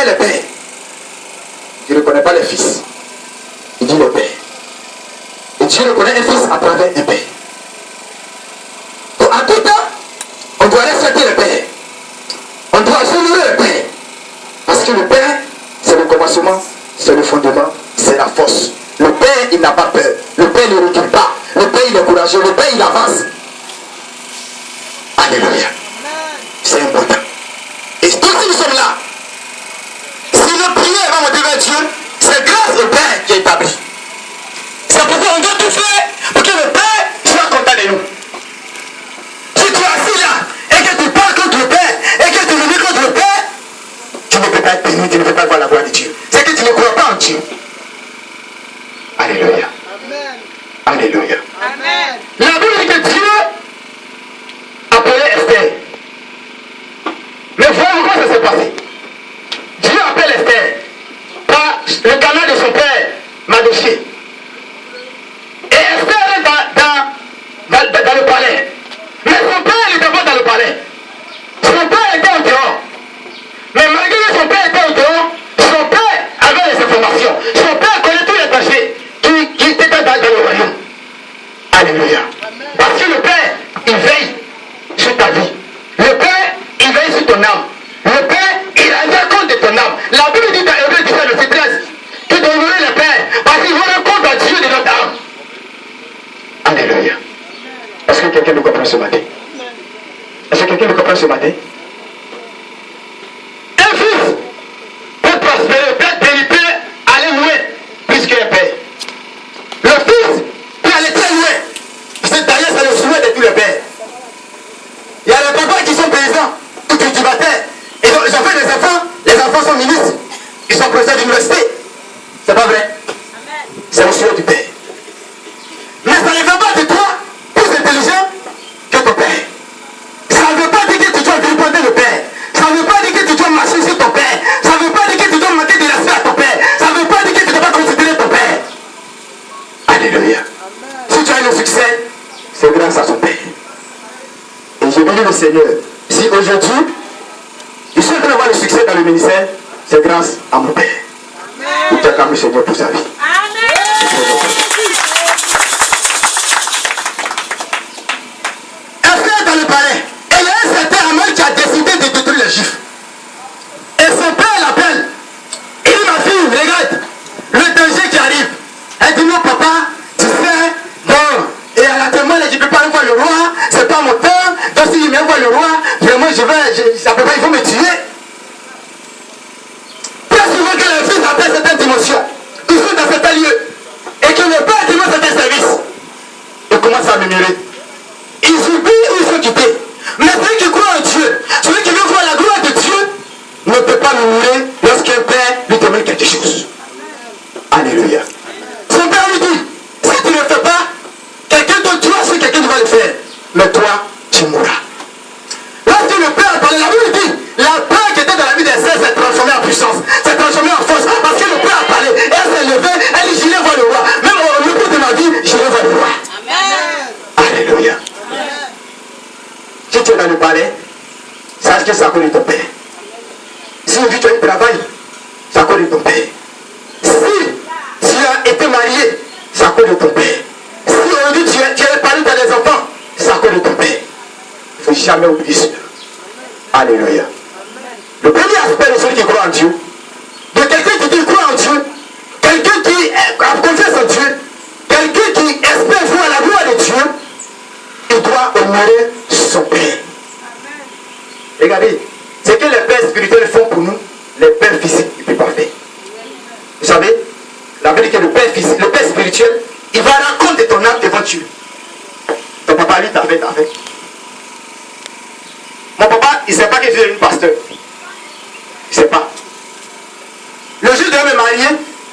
connaît le Père. Dieu ne connaît pas le Fils. Il dit le Père. Et Dieu ne connaît un Fils à travers un Père. Donc à tout temps, on doit respecter le Père. On doit honorer le Père. Parce que le Père, c'est le commencement, c'est le fondement, c'est la force. Le Père, il n'a pas peur. Le Père ne recule pas. Le Père, il est courageux. Le Père, il avance. Alléluia. C'est important. Et tout si nous sommes là, si notre prière va monter vers Dieu, c'est grâce au Père qui est établi. C'est pourquoi on doit tout faire pour que le Père soit content de nous. Si tu es assis là et que tu parles contre le Père et que tu luttes contre le Père, tu ne peux pas être béni, tu ne peux pas voir la gloire de Dieu. C'est que tu ne crois pas en Dieu. Alléluia. Amen. Alléluia. Amen. La Bible dit que Dieu appelait Esther. Mais voyez comment ça s'est passé. Dieu appelle Esther par le canal de son père, Mardochée. Et Esther est dans le palais. Mais son père n'était pas dans le palais. Son père était au dehors. Mais malgré que son père était au dehors, son père avait les informations. Son père connaît tous les péchés qui étaient dans le royaume. Alléluia. Parce que le Père, il veille sur ta vie. Le Père, il veille sur ton âme. Le Père, il rend compte de ton âme. La Bible dit dans Hébreux 17, verset 13, que d'honorer le Père, parce qu'il rend compte à Dieu de notre âme. Alléluia. Est-ce que quelqu'un me comprend ce matin? Est-ce que quelqu'un me comprend ce matin? Un fils peut prospérer, peut être béni, peut aller loin, plus qu'un père. Le fils peut aller très loin. C'est d'ailleurs, c'est le souhait de tous les pères. Il y a les papas qui sont paysans, ou cultivateurs. Ils ont fait des enfants, les enfants sont ministres. Ils sont professeurs d'université. C'est pas vrai? C'est le souhait du Père. Mais ça ne fait pas de toi plus intelligent que ton Père. Ça ne veut pas dire que tu dois vilipender le Père. Ça ne veut pas dire que tu dois marcher sur ton Père. Ça ne veut pas dire que tu dois manquer de respect à ton Père. Ça ne veut pas dire que tu ne dois pas considérer ton Père. Alléluia. Si tu as le succès, c'est grâce à son Père. Et je bénis le Seigneur. Si aujourd'hui, je suis en train d'avoir le succès dans le ministère, c'est grâce à mon Père. Amen. Tu acclames le Seigneur pour sa vie. Amen. Esther est dans le palais. Et il y a un certain Haman qui a décidé de détruire les Juifs. Et son père l'appelle. Il dit, ma fille, regarde, le danger qui arrive. Elle dit, non papa, tu sais, bon, et à la témoin, elle dit, je ne peux pas voir le roi, c'est pas mon temps. Donc s'il me voit le roi, vraiment ça peut pas, il faut me tuer. Plus souvent que les fils atteint certaines dimensions, ils sont dans certains lieux, et que le père demande certains services, ils commencent à murmurer. Ils oublient où ils sont quittés. Mais celui qui croit en Dieu, celui qui veut voir la gloire de Dieu, ne peut pas murmurer lorsqu'un père lui demande quelque chose. Alléluia. Son père lui dit, si tu ne le fais pas, quelqu'un d'autre, tu vois si quelqu'un va le faire. Mais toi, tu mourras. Lorsque le père a parlé, la Bible dit, la peur qui était dans la vie d'Esther s'est transformée en puissance, s'est transformée en force, parce que le père a parlé, elle s'est levée, elle dit, j'irai voir le roi. Même au bout de ma vie, j'irai voir le roi. Amen. Alléluia. Amen. Si tu es dans le palais, sache que c'est à cause de ton père. Si aujourd'hui tu as un travail, c'est à cause de ton père. Si tu as été marié, c'est à cause de ton père. Si aujourd'hui tu es parlé dans les enfants, c'est à cause de ton père. Il ne faut jamais oublier cela. Alléluia. Le premier aspect de celui qui croit en Dieu, de quelqu'un qui dit croit en Dieu, quelqu'un qui a confiance en Dieu, quelqu'un qui espère voir la gloire de Dieu, il doit honorer son père. Regardez, ce que les pères spirituels font pour nous, les pères physiques ne peuvent pas faire. Vous savez, la vérité, le père physique, le père spirituel, il va rendre compte de ton âme devant Dieu. Ton papa, lui, t'as fait. Mon papa, il ne sait pas que je suis une pasteur. Il ne sait pas. Le jour de me marier,